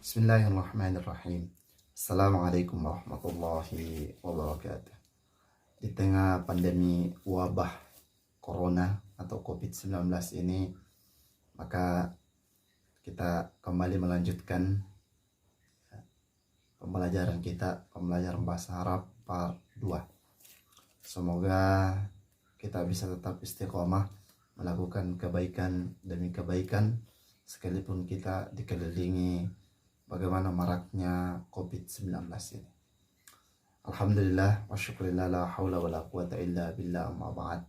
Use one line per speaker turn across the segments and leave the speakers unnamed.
Bismillahirrahmanirrahim. Assalamualaikum warahmatullahi wabarakatuh. Di tengah pandemi wabah corona atau COVID-19 ini, maka kita kembali melanjutkan pembelajaran bahasa Arab part 2. Semoga kita bisa tetap istiqomah melakukan kebaikan demi kebaikan sekalipun kita dikelilingi bagaimana maraknya COVID-19 ini. Alhamdulillah wa syukurillah, la hawla wa la quwata illa billah, amma ba'd.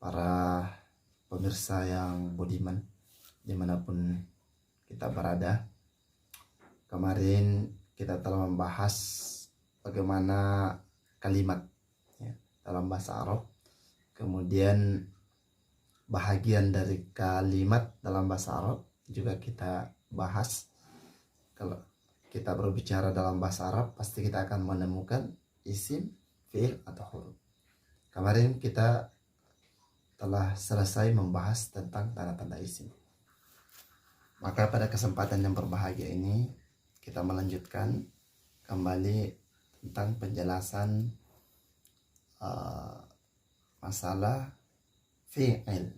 Para pemirsa yang budiman dimanapun kita berada, kemarin kita telah membahas bagaimana kalimat dalam bahasa Arab, kemudian bahagian dari kalimat dalam bahasa Arab juga kita bahas. Kalau kita berbicara dalam bahasa Arab, pasti kita akan menemukan isim, fi'il, atau huruf. Kemarin kita telah selesai membahas tentang tanda-tanda isim. Maka pada kesempatan yang berbahagia ini, kita melanjutkan kembali tentang penjelasan masalah fi'il.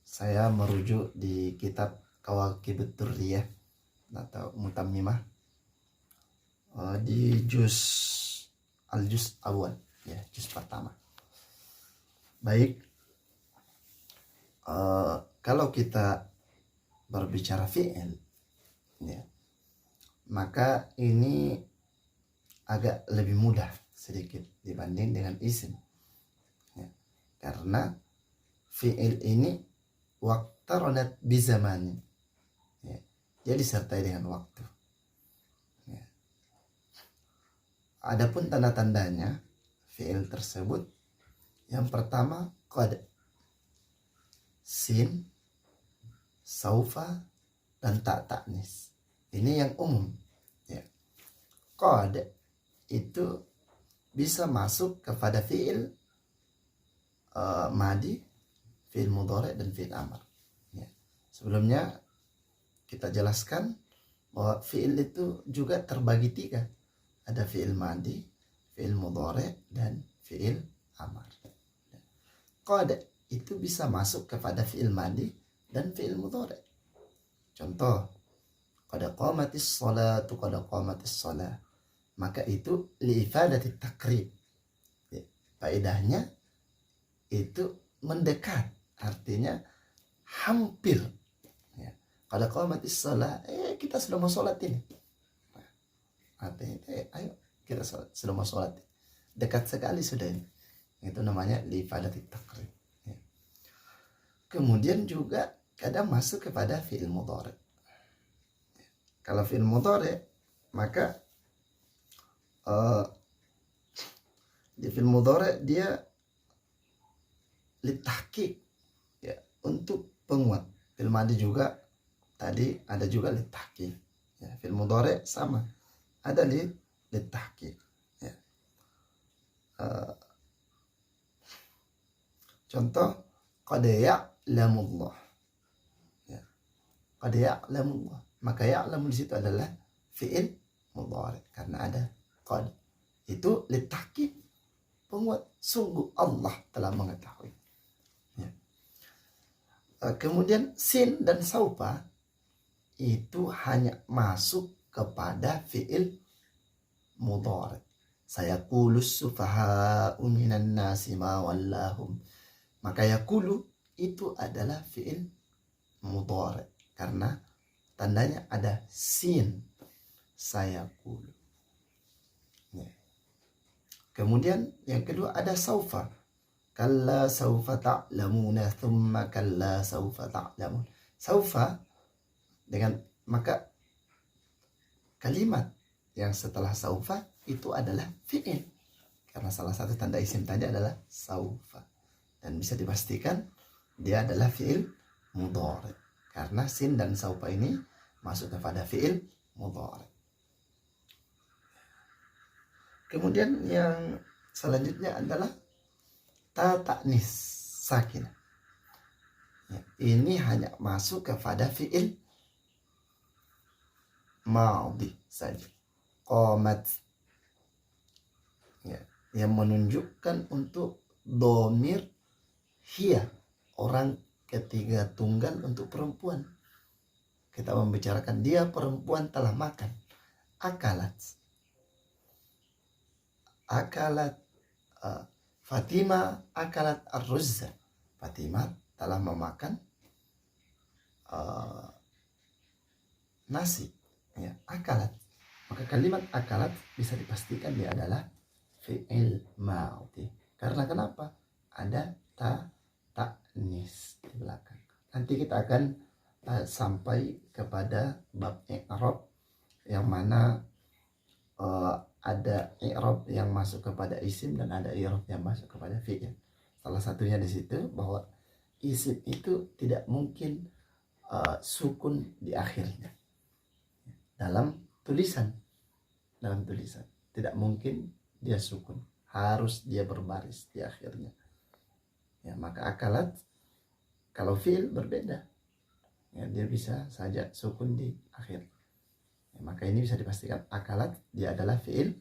Saya merujuk di kitab Kawakibut Durriyah atau Mutammimah di juz awal, juz pertama. Baik, kalau kita berbicara fi'il, maka ini agak lebih mudah sedikit dibanding dengan isim, karena fi'il ini waqtaranat bizamani, dia disertai dengan waktu. Adapun tanda-tandanya fi'il tersebut, yang pertama qad, sin, saufa, dan ta ta'nis. Ini yang umum. Qad itu bisa masuk kepada fi'il madi, fi'il mudhari, dan fi'il amr. Sebelumnya kita jelaskan bahwa fi'il itu juga terbagi 3. Ada fi'il madi, fi'il mudhari, dan fi'il amr. Qad itu bisa masuk kepada fi'il madi dan fi'il mudhari. Contoh, qad qamatis sholatu, qad qamatis shalah. Maka itu li'ifadati takrib. Faedahnya itu mendekat, artinya hampir. Kalau qamatis shalah, kita sudah mau sholat ini. Artinya, ayo kita sudah mau sholat. Dekat sekali sudah ini. Itu namanya li'ifadati takrib. Kemudian juga kadang masuk kepada fi'il mudhari. Kalau fi'il mudhari, maka di fi'il mudhari dia litahqiq, untuk penguat. Fi'il madi juga tadi ada juga litahqiq. Fi'il mudhari sama, ada litahqiq. Contoh, qad ya'lamullah. Qad ya'lamullah. Maka ya'lamu di situ adalah fi'il mudhari karena ada qad. Itu litahqiq, penguat, sungguh Allah telah mengetahui. Kemudian sin dan saufa itu hanya masuk kepada fi'il mudhari. Sayaqulus sufaha'u minan nasi ma wallahum. Maka yaqulu itu adalah fi'il mudhari karena tandanya ada sin, sayaqulu. Kemudian yang kedua ada saufa. Kalla saufa ta'lamuna thumma kalla saufa ta'lamun. Saufa dengan, maka kalimat yang setelah saufa itu adalah fi'il karena salah satu tanda isim tadi adalah saufa, dan bisa dipastikan dia adalah fi'il mudhari karena sin dan saufa ini masuk kepada fi'il mudhari. Kemudian yang selanjutnya adalah ta ta'nis sakinah. Ini hanya masuk kepada fi'il madhi saja. Qamat, ya, yang menunjukkan untuk domir hiya, orang ketiga tunggal untuk perempuan. Kita membicarakan dia perempuan telah makan. Akalat, Fatima akalat ar-ruzza. Fatima telah memakan nasi, ya, akalat. Maka kalimat akalat bisa dipastikan dia adalah fi'il madhi. Karena kenapa? Ada ta'nis di belakang. Nanti kita akan sampai kepada bab i'rab yang mana ada i'rab yang masuk kepada isim dan ada i'rab yang masuk kepada fi'il. Salah satunya di situ bahwa isim itu tidak mungkin sukun di akhirnya. Dalam tulisan tidak mungkin dia sukun, harus dia berbaris di akhirnya, ya. Maka akalat kalau fi'il berbeda, ya, dia bisa saja sukun di akhir, ya. Maka ini bisa dipastikan akalat dia adalah fi'il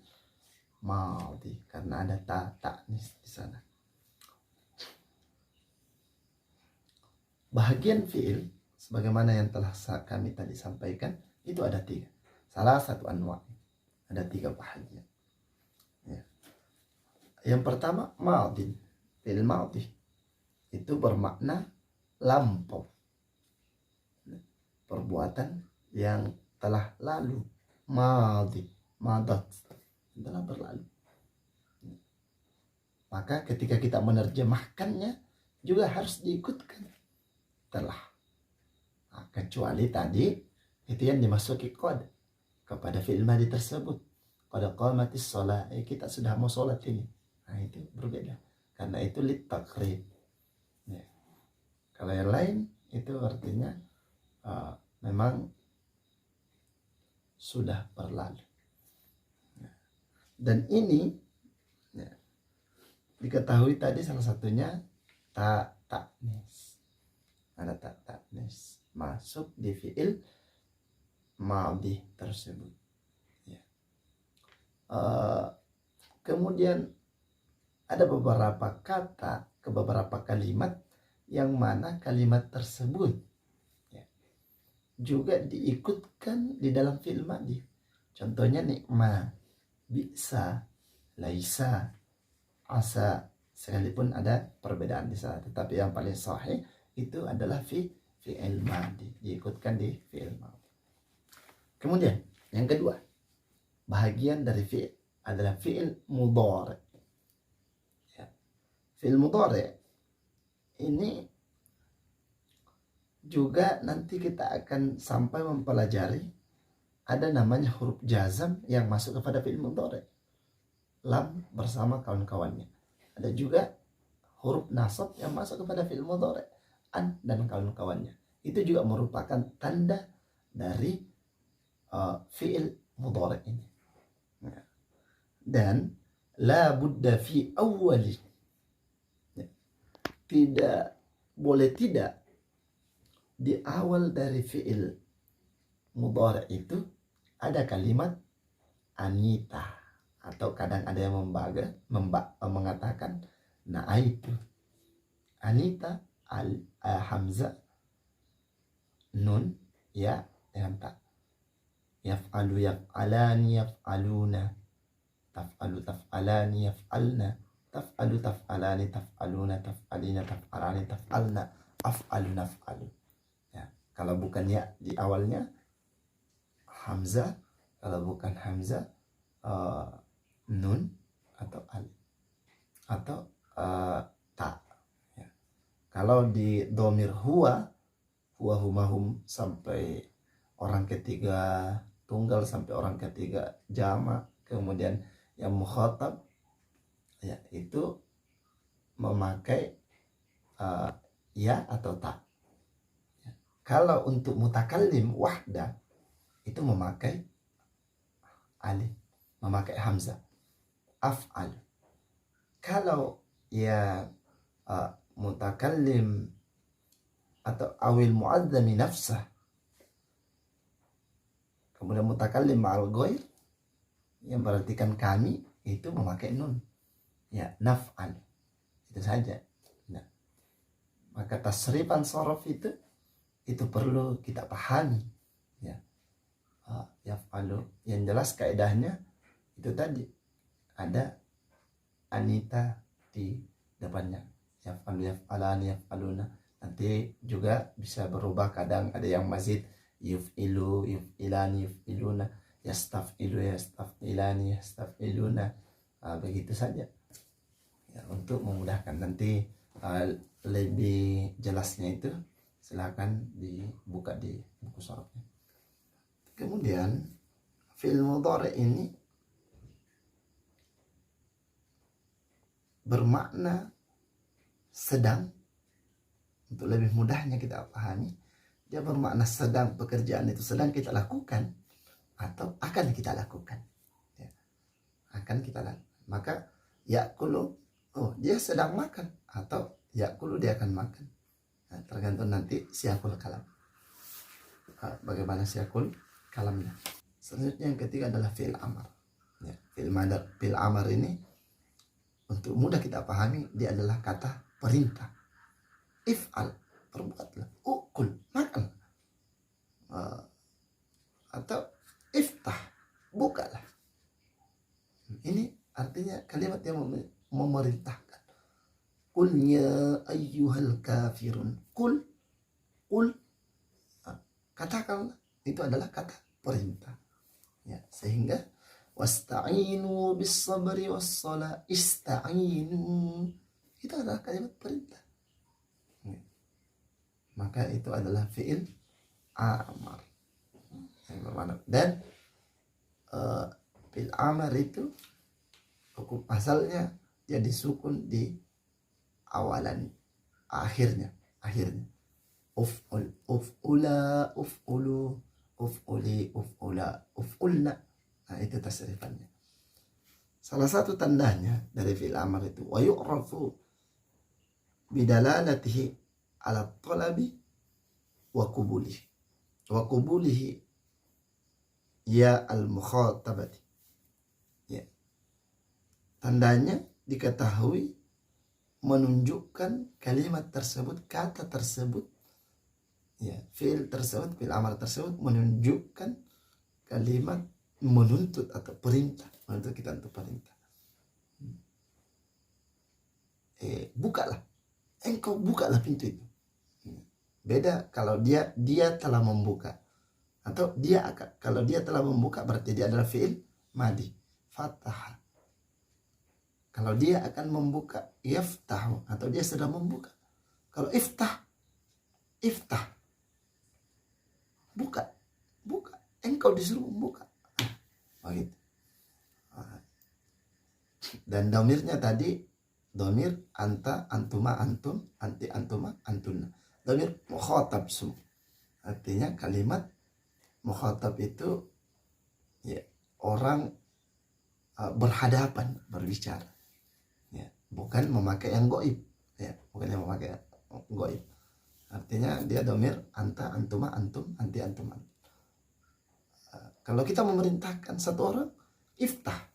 madhi karena ada ta'nis di sana. Bahagian fi'il sebagaimana yang telah kami tadi sampaikan itu ada 3. Salah satu anwa, ada 3 bahagian, ya. Yang pertama madhi. Fi'il madhi itu bermakna lampau, perbuatan yang telah lalu. Madhi, madat, telah berlalu. Maka ketika kita menerjemahkannya juga harus diikutkan telah. Nah, kecuali tadi itu yang dimasuki qad kepada fi'il madhi tersebut. Qad qamatis shalah, kita sudah mau sholat ini. Nah, itu berbeda karena itu littaqrib, ya. Kalau yang lain itu artinya memang sudah berlalu, ya. Dan ini, ya, diketahui tadi salah satunya ta'nis. Ada ta'nis masuk di fi'il madhi tersebut, ya. Kemudian ada beberapa kata, beberapa kalimat yang mana kalimat tersebut, ya, juga diikutkan di dalam fi'il madhi. Contohnya ni'ma, bisa, laisa, asa, sekalipun ada perbedaan di sana, tetapi yang paling sahih itu adalah fi'il madhi, diikutkan di fi'il madhi. Kemudian yang kedua, bahagian dari fi'il adalah fi'il mudhari. Ya. Fi'il mudhari ini juga nanti kita akan sampai mempelajari ada namanya huruf jazam yang masuk kepada fi'il mudhari. Lam bersama kawan-kawannya. Ada juga huruf nasab yang masuk kepada fi'il mudhari, an dan kawan-kawannya. Itu juga merupakan tanda dari fi'il mudhari ini. Nah, dan la budda fi awwali, tidak boleh tidak di awal dari fi'il mudhari itu ada kalimat anita, atau kadang ada yang mengatakan na'aitu. Anita hamzah, nun, ya, dengan ta. Yaf'alu yaf'alani yaf'aluna, taf'alu taf'alani yaf'alna, taf'alu taf'alani taf'aluna, taf'alina taf'alani taf'alna, af'alu naf'alu. Ya, kalau bukan ya di awalnya hamzah, kalau bukan hamzah nun atau alif atau ta, ya. Kalau di domir huwa humahum sampai orang ketiga tunggal sampai orang ketiga jamak, kemudian yang mukhatab, ya, itu memakai ya atau ta, ya. Kalau untuk mutakallim wahda itu memakai alif, memakai hamzah, af'al. Kalau ya mutakallim atau awil mu'adzami nafsah, Kemudian mutakallim ma'al ghair yang berartikan kami itu memakai nun. Ya, naf'al. Itu saja. Nah, maka tasrifan sorof itu perlu kita pahami. Ya. Yaf'alu. Yang jelas kaidahnya itu tadi ada anita di depannya. Yaf'alu, yaf'alani, yaf'aluna. Nanti juga bisa berubah, kadang ada yang mazid yuf'ilu, yuf'ilani, yuf'iluna, yastaf'ilu, yastaf'ilani, yastaf'iluna. Begitu saja. Ya, untuk memudahkan nanti lebih jelasnya itu silakan dibuka di buku sorofnya. Kemudian fi'il mudhari ini bermakna sedang. Untuk lebih mudahnya kita pahami, dia bermakna sedang, pekerjaan itu sedang kita lakukan atau akan kita lakukan. Ya, akan kita lakukan. Maka yakulu, oh dia sedang makan, atau yakulu dia akan makan. Nah, tergantung nanti siakul kalam. Bagaimana siakul kalamnya. Selanjutnya yang ketiga adalah fi'il amar. Ya, fi'il amar ini untuk mudah kita pahami, dia adalah kata perintah. If'al, perbuatlah. Ukul, makan. Atau iftah, bukalah. Ini artinya kalimat yang memerintahkan. Qul ya ayyuhal kafirun. Qul, katakanlah. Itu adalah kata perintah. Ya, sehingga wasta'inu bis sabri was shalah. Ista'inu, itu adalah kalimat perintah. Maka itu adalah fi'il amar. Dan fi'il amar itu hukum asalnya jadi sukun di awalan, akhirnya. Uf'ul, uf'ula, uf'ulu, uf'uli, uf'ula, uf'ulna. Nah, itu tasrifannya. Salah satu tandanya dari fi'il amar itu wa yu'rafu bidalalatihi ala talabi wa qubulihi ya al-mukhatabati. Ya. Tandanya diketahui menunjukkan kalimat tersebut, kata tersebut, ya, fi'il tersebut, fi'il amar tersebut menunjukkan kalimat menuntut atau perintah, menuntut kita untuk perintah. Bukalah, engkau bukalah pintu itu. Beda kalau dia telah membuka, atau kalau dia telah membuka berarti dia adalah fi'il madi, fataha. Kalau dia akan membuka, yaftahu, atau dia sedang membuka. Kalau iftah, buka, engkau disuruh membuka. Begitu. Dan domirnya tadi domir anta, antuma, antum, anti, antuma, antuna. Domir mukhatab semua. Artinya kalimat mukhatab itu ya, orang berhadapan, berbicara. Ya, bukan memakai yang goib. Ya, bukan yang memakai goib. Artinya dia domir anta, antuma, antum, anti, antuma. Kalau kita memerintahkan satu orang, iftah.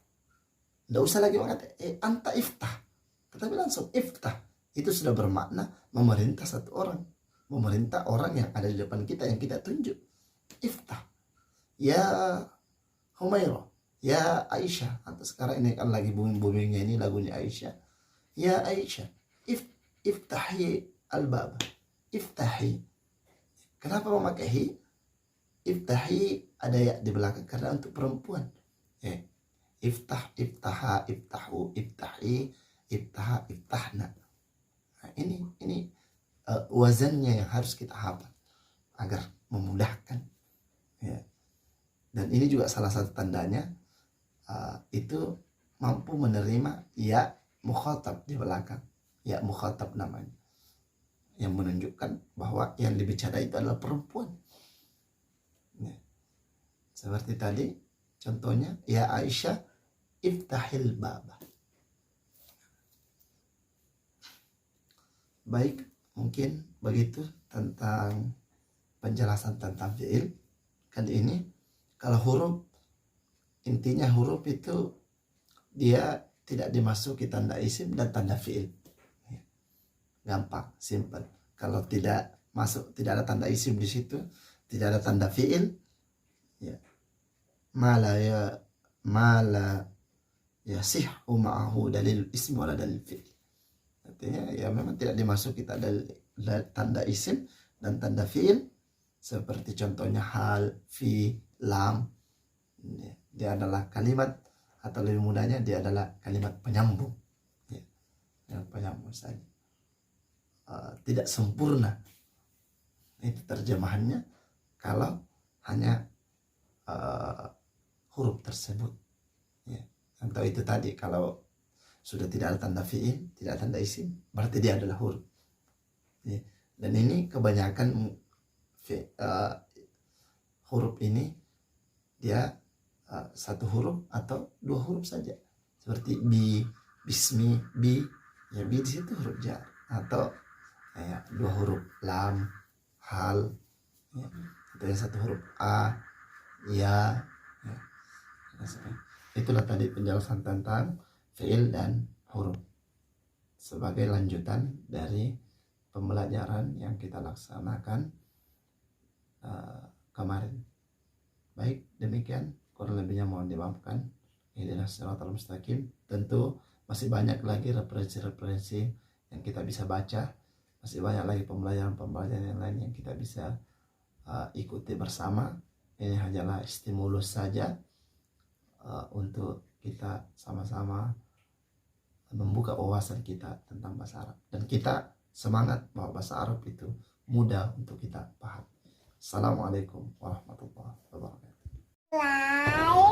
Tidak usah lagi mengatakan anta iftah. Tetapi langsung iftah. Itu sudah bermakna memerintah satu orang. Memerintah orang yang ada di depan kita, yang kita tunjuk. Iftah. Ya Humairah, ya Aisyah. Atau sekarang ini kan lagi boomingnya ini lagunya Aisyah. Ya Aisyah, iftahi al-bab. Iftahi. Kenapa memakai hi? Iftahi ada ya di belakang karena untuk perempuan. Iftah, iftaha, iftahu, iftahi, iftaha, iftahna. Nah, ini wazannya yang harus kita hafal agar memudahkan. Ya. Dan ini juga salah satu tandanya itu mampu menerima ya mukhatab di belakang. Ya mukhatab namanya, yang menunjukkan bahwa yang dibicara itu adalah perempuan. Ya. Seperti tadi contohnya, ya Aisyah iftahil baba. Baik, mungkin begitu tentang penjelasan tentang fi'il kali ini. Kalau huruf, intinya huruf itu dia tidak dimasuki tanda isim dan tanda fiil. Gampang, simple. Kalau tidak masuk, tidak ada tanda isim di situ, tidak ada tanda fiil, ya mala yasihhu ma'ahu dalil ism wala dalil fi'il. Artinya ya memang tidak dimasuki tanda isim dan tanda fi'il, seperti contohnya hal, fi, lam. Dia adalah kalimat, atau lebih mudahnya dia adalah kalimat penyambung, ya, yang penyambung saja, tidak sempurna. Itu terjemahannya kalau hanya huruf tersebut, ya. Atau itu tadi, kalau sudah tidak ada tanda fi'il, tidak ada tanda isim, berarti dia adalah huruf, ya. Dan ini kebanyakan huruf ini dia satu huruf atau dua huruf saja, seperti bi, bismi, bi, ya bi di situ huruf jar, atau ya, dua huruf lam, hal, ya, atau yang satu huruf a, ya, ya. Itulah tadi penjelasan tentang fiil dan huruf sebagai lanjutan dari pembelajaran yang kita laksanakan kemarin. Baik, demikian, kurang lebihnya mohon dimaafkan. Ihdinas siratal mustaqim. Tentu masih banyak lagi referensi-referensi yang kita bisa baca, masih banyak lagi pembelajaran yang lain yang kita bisa ikuti bersama. Ini hanyalah stimulus saja untuk kita sama-sama membuka wawasan kita tentang bahasa Arab, dan kita semangat bahwa bahasa Arab itu mudah untuk kita paham. Assalamualaikum warahmatullahi wabarakatuh.